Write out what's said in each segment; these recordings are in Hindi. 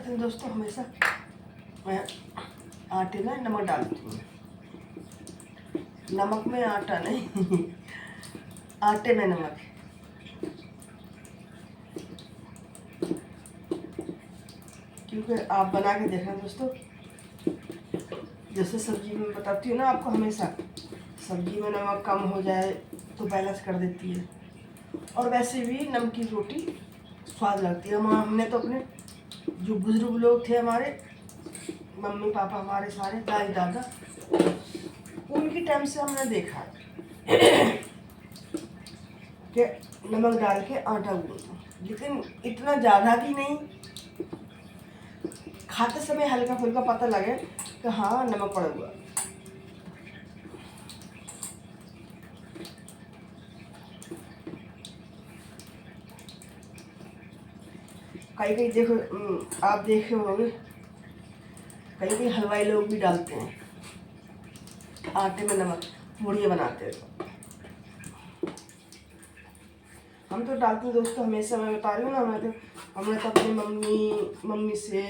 डालती हूँ दोस्तों, हमेशा मैं आटे में नमक डालती हूँ। नमक में आटा नहीं आटे में नमक। क्योंकि आप बना के देखना दोस्तों, जैसे सब्जी में बताती हूँ ना आपको, हमेशा सब्जी में नमक कम हो जाए तो बैलेंस कर देती है। और वैसे भी नमकीन रोटी स्वाद लगती है। हमने तो अपने जो बुजुर्ग लोग थे हमारे, मम्मी पापा हमारे सारे दादी दादा, उनकी टाइम से हमने देखा कि नमक डाल के आटा गूंदो, लेकिन इतना ज़्यादा भी नहीं, खाते समय हल्का फुल्का पता लगे कि हाँ नमक पड़ा हुआ। कहीं कहीं देखो, आप देखे होंगे कहीं कहीं हलवाई लोग भी डालते हैं आटे में नमक, पूड़ियाँ बनाते हैं। हम तो डालते हैं दोस्तों हमेशा, मैं बता रही हूँ ना, हमने तो अपनी मम्मी से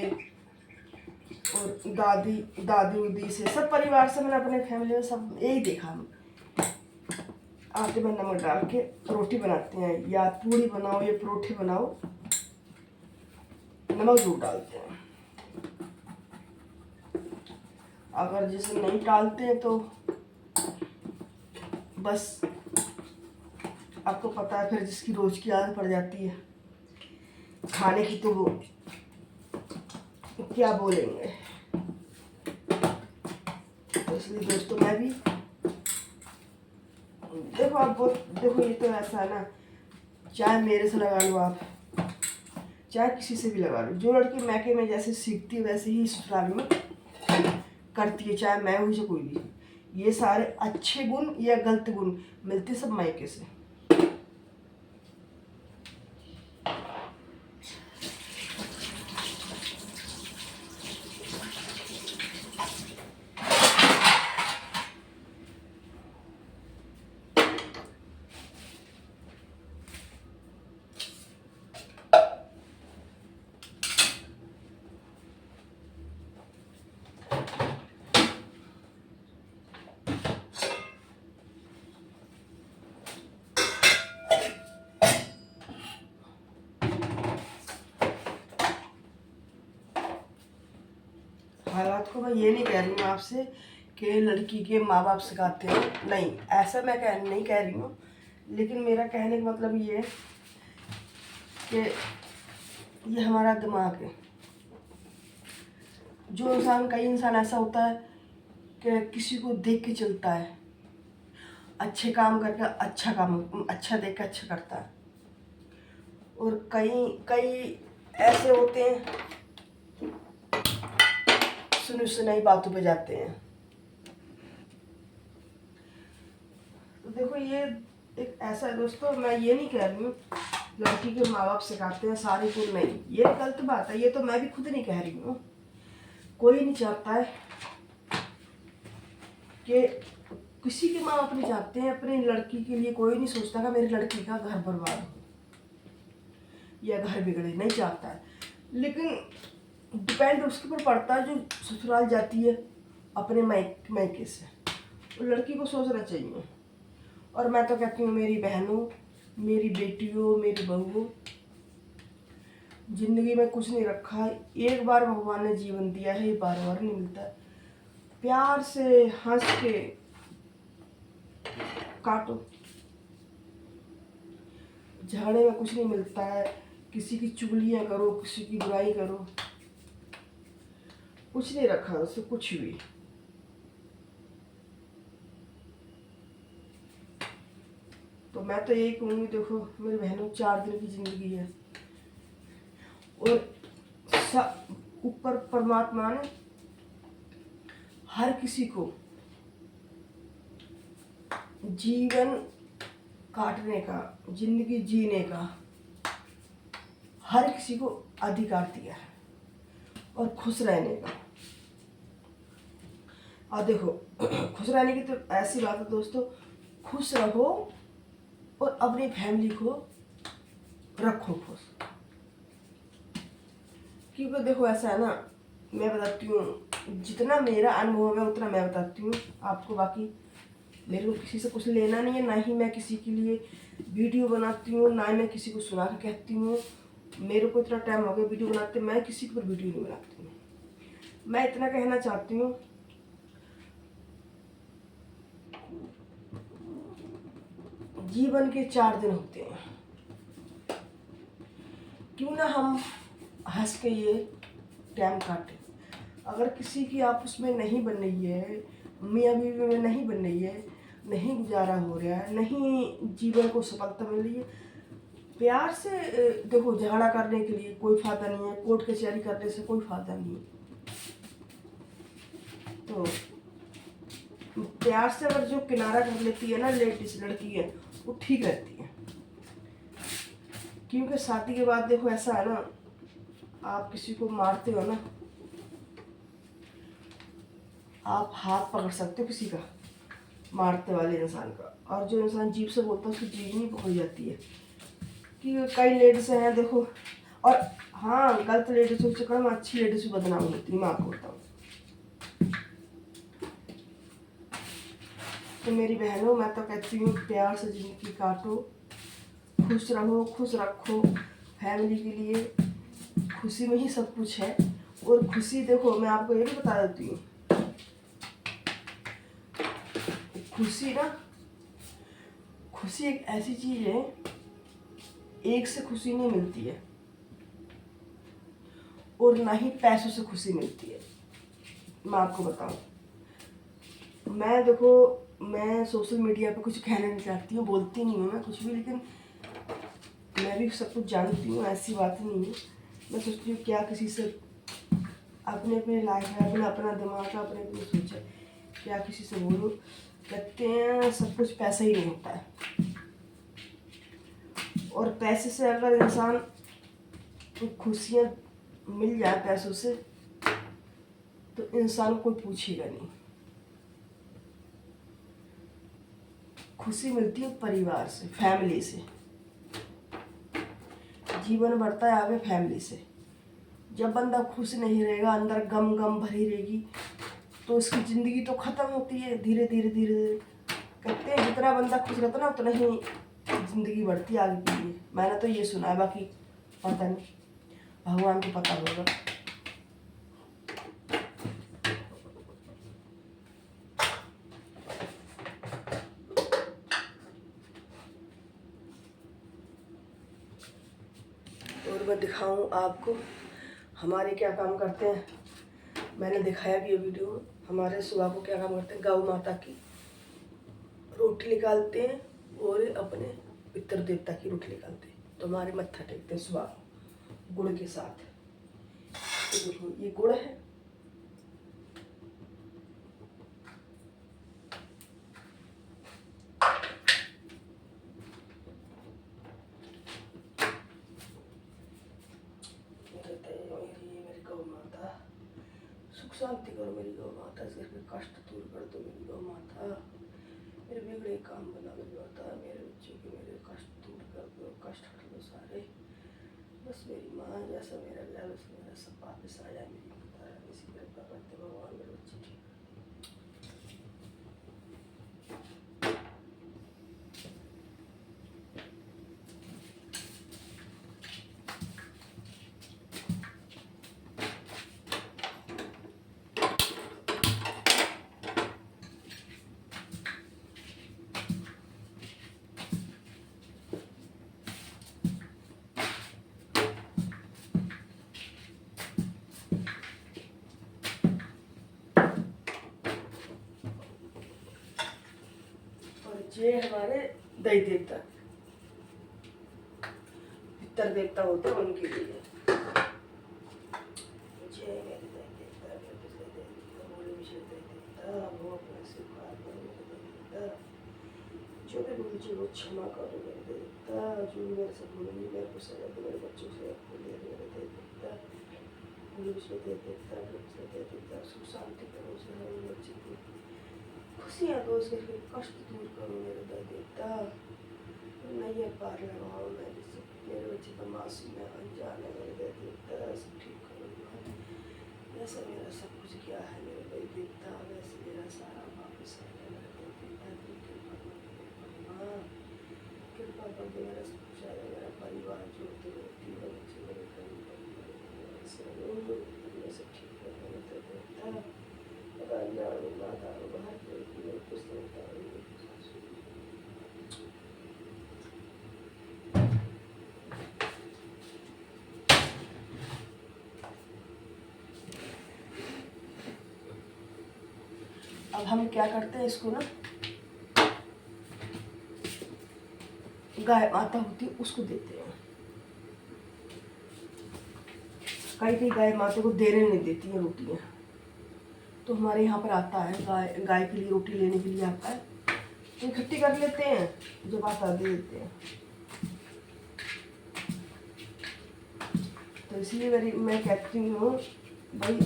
और दादी उदी से, सब परिवार से, मैंने अपने फैमिली में सब यही देखा। हम आटे में नमक डाल के रोटी बनाते हैं, या पूड़ी बनाओ या परोठे बनाओ, नमक जरूर डालते हैं। अगर जैसे नहीं डालते हैं तो बस आपको पता है, फिर जिसकी रोज की आदत पड़ जाती है खाने की, तो वो क्या बोलेंगे। तो इसलिए दोस्तों मैं भी देखो, आप बहुत देखो, ये तो ऐसा है ना, चाहे मेरे से लगा लो आप, चाहे किसी से भी लगा लो, जो लड़की मैके में जैसे सीखती है वैसे ही ससुराल में करती है, चाहे मैं हूँ या कोई भी। ये सारे अच्छे गुण या गलत गुण मिलते सब मायके से। हालात को मैं ये नहीं कह रही हूँ आपसे कि लड़की के माँ बाप सिखाते हैं, नहीं, ऐसा मैं नहीं कह रही हूँ। लेकिन मेरा कहने का मतलब ये है कि ये हमारा दिमाग है। जो इंसान, कई इंसान ऐसा होता है कि किसी को देख के चलता है, अच्छे काम करके अच्छा काम, अच्छा देख के अच्छा करता है। और कई ऐसे होते हैं सुनी सुनाई बातों पे जाते हैं। तो देखो, ये एक ऐसा है दोस्तों, मैं ये नहीं कह रही हूँ लड़की के माँ बाप सिखाते हैं सारे को, नहीं, ये गलत बात है। ये तो मैं भी खुद नहीं कह रही हूँ। कोई नहीं चाहता है कि किसी के माँ बाप नहीं चाहते हैं अपनी लड़की के लिए, कोई नहीं सोचता कि मेरी लड़की का घर बर्बाद हो या घर बिगड़े, नहीं चाहता है। लेकिन डिपेंड उसके ऊपर पड़ता है जो ससुराल जाती है अपने मायके से, वो लड़की को सोचना चाहिए। और मैं तो कहती हूँ मेरी बहनों, मेरी बेटियों, मेरी बहुओं, जिंदगी में कुछ नहीं रखा, एक बार भगवान ने जीवन दिया है, बार बार नहीं मिलता। प्यार से हंस के काटो, झगड़े में कुछ नहीं मिलता है। किसी की चुगलियां करो, किसी की बुराई करो, कुछ नहीं रखा उससे कुछ भी। तो मैं तो यही कहूँगी, देखो मेरी बहनों, 4 दिन की जिंदगी है, और ऊपर परमात्मा ने हर किसी को जीवन काटने का, जिंदगी जीने का हर किसी को अधिकार दिया है, और खुश रहने का। और देखो खुश रहने की तो ऐसी बात है दोस्तों, खुश रहो और अपनी फैमिली को रखो खुश। क्योंकि देखो ऐसा है ना, मैं बताती हूँ जितना मेरा अनुभव है उतना मैं बताती हूँ आपको। बाकी मेरे को किसी से कुछ लेना नहीं है, ना ही मैं किसी के लिए वीडियो बनाती हूँ, ना ही मैं किसी को सुना के कहती हूँ। मेरे को इतना टाइम हो गया वीडियो बनाते, मैं किसी के ऊपर वीडियो नहीं बनाती हूँ। मैं इतना कहना चाहती हूँ, जीवन के 4 दिन होते हैं, क्यों ना हम हंस के ये टाइम काटें। अगर किसी की आपस में नहीं बन रही है, मियाँ बीवी में नहीं बन रही है, नहीं गुजारा हो रहा है, नहीं जीवन को सफलता मिल रही है, प्यार से देखो, झगड़ा करने के लिए कोई फायदा नहीं है, कोर्ट कचहरी करने से कोई फायदा नहीं है। तो प्यार से अगर जो किनारा कर लेती है ना लेडीज, लड़की है, वो ठीक रहती है। क्योंकि शादी के बाद देखो ऐसा है ना, आप किसी को मारते हो ना, आप हाथ पकड़ सकते हो किसी का, मारते वाले इंसान का, और जो इंसान जीभ से बोलता है उसकी जीभ नहीं पकड़ जाती है। कि कई लेडीज हैं देखो, और हाँ गलत लेडीज के चक्कर में अच्छी लेडीज भी बदनाम होती है, मैं आपको बताऊँ। तो मेरी बहनों, मैं तो कहती हूँ प्यार से जिंदगी काटो, खुश रहो, खुश रखो। फैमिली के लिए खुशी में ही सब कुछ है। और खुशी देखो, मैं आपको ये भी बता देती हूँ, खुशी ना, खुशी एक ऐसी चीज है, एक से खुशी नहीं मिलती है, और ना ही पैसों से खुशी मिलती है। मैं आपको बताऊं, मैं देखो, मैं सोशल मीडिया पे कुछ कहना नहीं चाहती हूँ, बोलती नहीं हूँ मैं कुछ भी, लेकिन मैं भी सब कुछ जानती हूँ, ऐसी बात नहीं है। मैं सोचती हूँ क्या किसी से, अपने अपने लाइफ है, अपना अपना दिमाग है, अपने अपने सोच है, क्या किसी से बोलूँ। कहते हैं सब कुछ पैसा ही नहीं होता है, और पैसे से अगर इंसान को खुशियाँ मिल जाए पैसों से, तो इंसान कोई पूछेगा नहीं। खुशी मिलती है परिवार से, फैमिली से। जीवन बढ़ता है आगे फैमिली से। जब बंदा खुश नहीं रहेगा, अंदर गम गम भरी रहेगी, तो उसकी ज़िंदगी तो ख़त्म होती है धीरे धीरे धीरे धीरे। कहते हैं जितना बंदा खुश रहता है ना, उतना ही ज़िंदगी बढ़ती है आगे के लिए। मैंने तो ये सुना है, बाकी पता नहीं, भगवान को पता होगा। और मैं दिखाऊं आपको हमारे क्या काम करते हैं। मैंने दिखाया भी ये वीडियो, हमारे सुबह को क्या काम करते हैं। गौ माता की रोटी निकालते हैं और अपने पितृ देवता की रोटी निकालते हैं। तो हमारे मत्था टेकते हैं सुबह गुड़ के साथ। तो देखो ये गुड़ है, मेरी गौ माता सुख शांति करो, मेरी गौ माता इस घर के कष्ट दूर कर दो, मेरी गौ माता मेरे बिगड़े काम बना, मेरी माता मेरे बच्चों के मेरे कष्ट दूर कर दो, कष्ट हट दो सारे। बस मेरी माँ जैसा मेरा गया, बस मेरा सब वापस आ जाए, मेरी माता इसी कृपा करते भगवान, मेरे बच्चे ठीक। ये हमारे दही देवता, पितर देवता होते हैं, उनके लिए जय मेरे दही देवता, मेरे पिछले दही देवता, बोले विषय दही देवता, वो अपना स्वीकार करो मेरे दही देवता, जो भी भूल जी वो क्षमा करो मेरे दही देवता, जो भी मेरे से भूल मेरे को सजा दो, मेरे बच्चों से भूले मेरे दही देवता, बोले विषय दही देवता, मेरे पिछले दही देवता, सुख शांति करो उसे, मेरे बच्चे की खुशियाँ दो, उसके कष्ट दूर करो मेरे दही देवता, नहीं पार लगाओ मेरे बच्चे का मासूम है, अनजान है, मेरे दही देवता सब ठीक करो। जैसा मेरा सब कुछ क्या है मेरे कोई देवता, वैसे मेरा सारा वापस है। हाँ, कृपा कर दो, मेरा सब कुछ है, मेरा परिवार जो तीनों बच्चे मेरे परिवार से ठीक है। पता नहीं माता बाहर कुछ होता है। अब हम क्या करते हैं, इसको ना गाय माता होती है उसको देते हैं। कई गाय माता को देने नहीं देती है रोटियाँ, तो हमारे यहाँ पर आता है गाय के लिए रोटी लेने के लिए आता है, तो इकट्ठी कर लेते हैं, जब आता दे देते हैं। तो इसलिए मैं कहती हूँ भाई,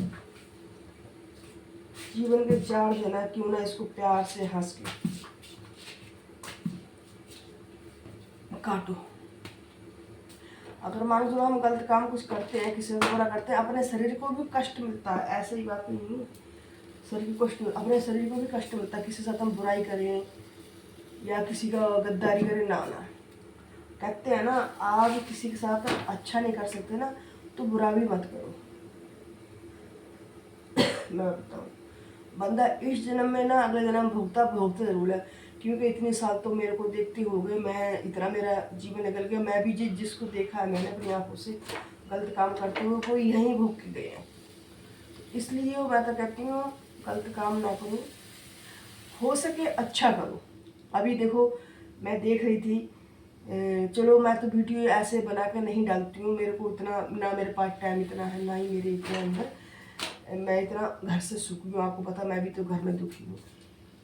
जीवन के जाड़ देना, क्यों ना इसको प्यार से हंस के काटो। अगर मान लो हम गलत काम कुछ करते हैं, किसी को बुरा करते हैं, अपने शरीर को भी कष्ट मिलता है, ऐसे ही बात नहीं है। शरीर को कष्ट, अपने शरीर को भी कष्ट मिलता है। किसी के साथ हम बुराई करें या किसी का गद्दारी करें ना, कहते हैं ना, आप किसी के साथ अच्छा नहीं कर सकते ना, तो बुरा भी मत करो। मैं बताऊँ, बंदा इस जन्म में ना अगले जन्म भोगता जरूर है, क्योंकि इतने साल तो मेरे को देखते हो गए, मैं इतना मेरा जीवन निकल गया, मैं भी जिसको देखा है मैंने अपनी आंखों से गलत काम करते हुए, कोई यहीं भोग के गए हैं। इसलिए मैं तो कहती हूँ गलत काम ना करो, हो सके अच्छा करो। अभी देखो मैं देख रही थी, चलो मैं तो वीडियो ऐसे बना कर नहीं डालती हूँ, मेरे को इतना ना, मेरे पास टाइम इतना है ना ही मेरे इतने अंदर, मैं इतना घर से सुखी हूँ, आपको पता मैं भी तो घर में दुखी हूँ।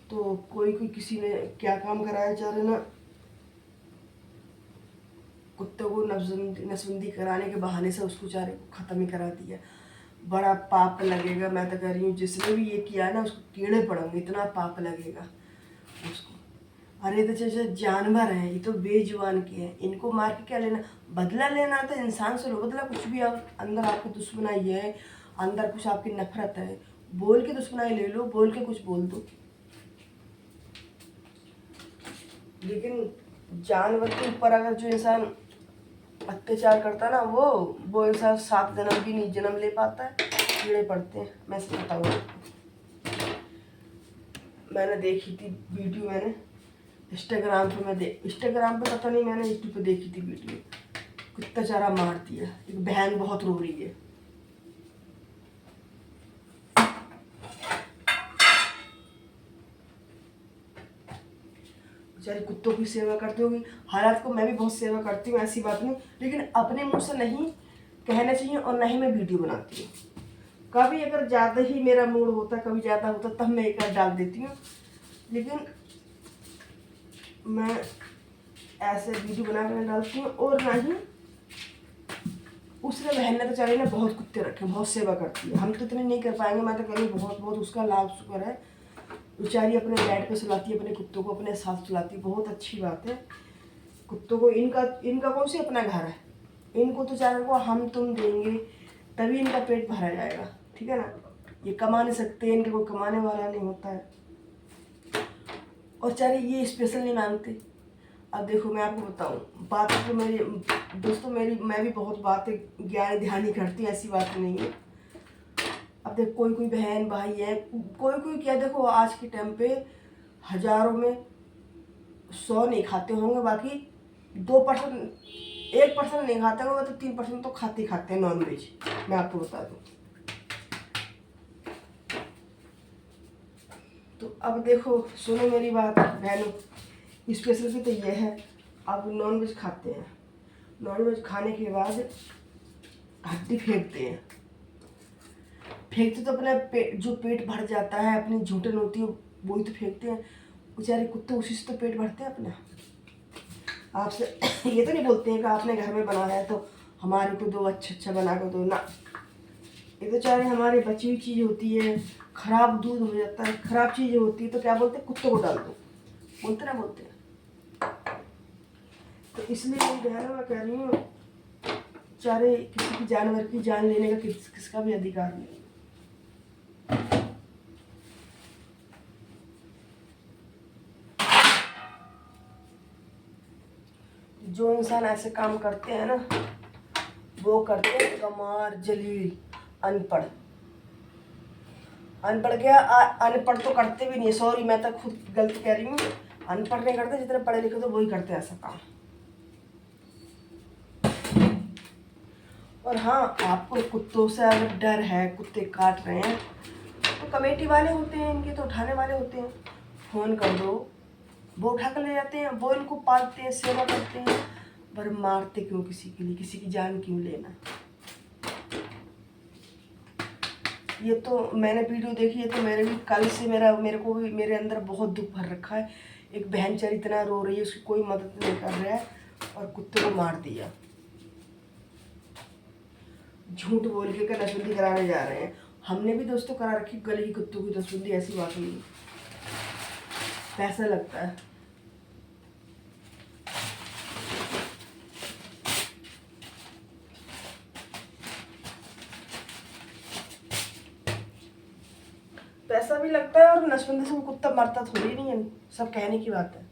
तो कोई किसी ने क्या काम कराया, जा रहे ना कुत्ते को नसबंदी कराने के बहाने से उसको चारे को ख़त्म ही करा दिया। बड़ा पाप लगेगा, मैं तो कह रही हूँ जिसने भी ये किया है ना उसको कीड़े पड़ेंगे, इतना पाप लगेगा उसको। अरे तो जैसे जानवर हैं, ये तो बेजुबान के हैं, इनको मार के क्या लेना, बदला लेना तो इंसान से लो बदला। कुछ भी अंदर आपकी दुश्मनाई है, अंदर कुछ आपकी नफरत है, बोल के दुश्मनाई ले लो, बोल के कुछ बोल दो। लेकिन जानवर के ऊपर अगर जो इंसान अत्याचार करता है ना, वो इंसान 7 जन्म भी नहीं जन्म ले पाता है, कीड़े पड़ते हैं। मैं सच बताऊँ, मैंने देखी थी वीडियो, मैंने इंस्टाग्राम पे पता नहीं, मैंने यूट्यूब पे देखी थी वीडियो, कुत्ता चारा मार दिया, एक बहन बहुत रो रही है। बेचारी कुत्तों की सेवा करती होगी, हालात को मैं भी बहुत सेवा करती हूँ, ऐसी बात नहीं, लेकिन अपने मुंह से नहीं कहना चाहिए और ना ही मैं वीडियो बनाती हूँ। कभी अगर ज़्यादा ही मेरा मूड होता, कभी ज़्यादा होता, तब मैं एक बार डाल देती हूँ, लेकिन मैं ऐसे वीडियो बना कर डालती हूँ। और ना ही उसने बहन ने तो चाहे ना बहुत कुत्ते रखे, बहुत सेवा करती है, हम तो इतने नहीं कर पाएंगे। मैं तो कह रही हूँ बहुत बहुत उसका लाभ शुक्र है, बेचारी अपने बेड पे सुलाती है, अपने कुत्तों को अपने साथ सुलाती है, बहुत अच्छी बात है। कुत्तों को इनका कौन सी अपना घर है, इनको तो चाहे को हम तुम देंगे तभी इनका पेट भरा जाएगा, ठीक है ना। ये कमा नहीं सकते, इनके कोई कमाने वाला नहीं होता है, और चाहे ये स्पेशल नहीं मांगते। अब देखो मैं आपको बताऊं, बात तो मेरी दोस्तों, मैं भी बहुत बातें ज्ञान ध्यान ही करती हूँ, ऐसी बात नहीं है। अब देखो कोई बहन भाई है, कोई क्या, देखो आज के टाइम पे हजारों में 100 नहीं खाते होंगे, बाकी 2%, 1% नहीं खाते होंगे, तो 3% तो खाते हैं नॉन वेज, मैं आपको बता दूं। तो अब देखो सुनो मेरी बात बहनों, स्पेशल भी तो ये है, अब नॉन वेज खाते हैं, नॉन वेज खाने के बाद हड्डी फेंकते तो अपना जो पेट भर जाता है, अपनी झूठन होती है वही तो फेंकते हैं। बेचारे कुत्ते उसी से तो पेट भरते हैं अपना। आपसे ये तो नहीं बोलते हैं कि आपने घर में बनाया है तो हमारे को दो, अच्छा बना कर दो ना। ये तो चाहे हमारी बची हुई चीज़ होती है, खराब दूध हो जाता है, खराब चीज़ होती है, तो क्या बोलते हैं, कुत्तों को डाल दो, बोलते ना बोलते हैं। तो इसलिए मेरी बहनों मैं कह रही हूँ, चाहे किसी की जानवर की जान लेने का किसका भी अधिकार नहीं। जो इंसान ऐसे काम करते हैं ना, वो करते हैं गमार जलील अनपढ़। अनपढ़ क्या, अनपढ़ तो करते भी नहीं, सॉरी मैं तो खुद गलत कह रही हूँ। अनपढ़ नहीं करते, जितने पढ़े लिखे तो वही करते हैं ऐसा काम। और हाँ, आपको कुत्तों से अगर डर है, कुत्ते काट रहे हैं, तो कमेटी वाले होते हैं इनके, तो उठाने वाले होते हैं, फ़ोन कर दो, वो उठा कर ले जाते हैं। वो इनको पालते हैं, सेवा करते हैं, पर मारते क्यों किसी के लिए, किसी की जान क्यों लेना। ये तो मैंने वीडियो देखी है, तो मेरे भी कल से मेरे को भी मेरे अंदर बहुत दुख भर रखा है। एक बहनचरी इतना रो रही है, उसकी कोई मदद नहीं कर रहा है, और कुत्ते को मार दिया। झूठ बोल के नसबंदी कराने जा रहे हैं। हमने भी दोस्तों करा रखी गले की कुत्तों की नसबंदी, ऐसी बात नहीं, पैसा लगता है। पैसा भी लगता है, और नसबंदी से वो कुत्ता मरता थोड़ी नहीं है, सब कहने की बात है।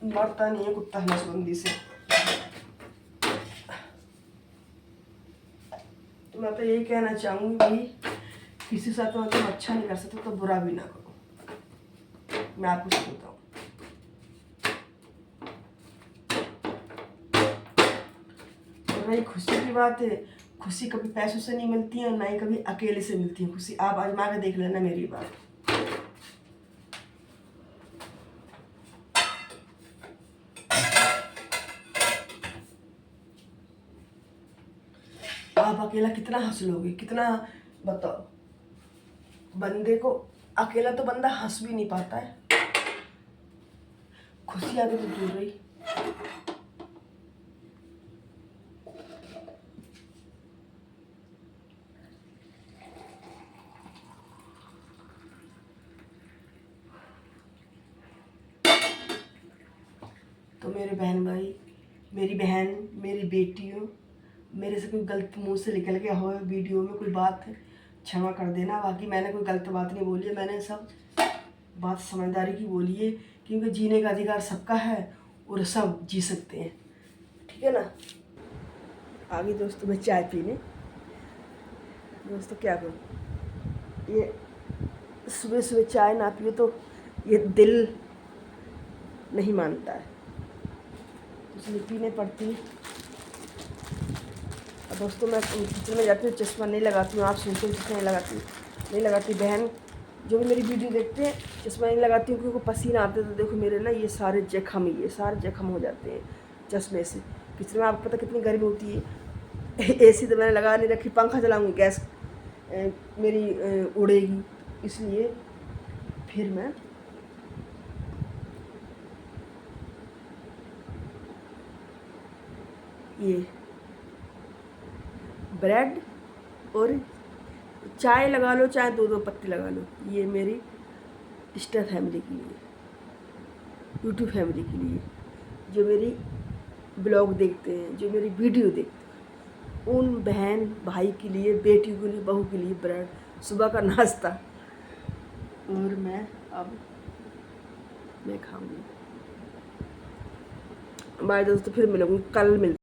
मरता नहीं है कुत्ता नसबंदी से। तो मैं तो यही कहना चाहूँगी भाई, किसी साथ तो तुम अच्छा नहीं कर सकते तो बुरा भी ना करो। मैं आपको सच बताऊँ, और रही खुशी की बात है, खुशी कभी पैसों से नहीं मिलती है, और ना ही कभी अकेले से मिलती है खुशी। आप आजमा के देख लेना मेरी बात। आप अकेला कितना हंस लोगे, कितना, बताओ। बंदे को अकेला तो बंदा हंस भी नहीं पाता है, खुशी आगे तो दूर रही। तो मेरे बहन भाई, मेरी बहन, मेरी बेटियों, मेरे से कोई गलत मुंह से निकल गया हो वीडियो में कोई बात, क्षमा कर देना। बाकी मैंने कोई गलत बात नहीं बोली है, मैंने सब बात समझदारी की बोली है, क्योंकि जीने का अधिकार सबका है, और सब जी सकते हैं, ठीक है ना। आगे दोस्तों मैं चाय पीने, दोस्तों क्या करूँ, ये सुबह सुबह चाय ना पियो तो ये दिल नहीं मानता है, इसलिए पीने पड़ती है। और दोस्तों मैं किचन में जाती हूँ, चश्मा नहीं लगाती हूँ। आप सोचते हो चश्मा नहीं लगाती बहन, जो भी मेरी वीडियो देखते हैं, चश्मा नहीं लगाती हूँ क्योंकि पसीना आते, तो देखो मेरे ना ये सारे जख्म हो जाते हैं चश्मे से। किचन में आपको पता कितनी गर्मी होती है, एसी तो मैंने लगा नहीं रखी, पंखा चलाऊँगी गैस मेरी उड़ेगी, इसलिए फिर मैं ये ब्रेड और चाय लगा लो, चाहे 2-2 पत्ती लगा लो, ये मेरी स्टार फैमिली के लिए, यूट्यूब फैमिली के लिए, जो मेरी ब्लॉग देखते हैं, जो मेरी वीडियो देखते हैं, उन बहन भाई के लिए, बेटियों के लिए, बहू के लिए ब्रेड सुबह का नाश्ता। और मैं खाऊंगी। बाय दोस्तों, फिर मिलूंगी, कल मिलते।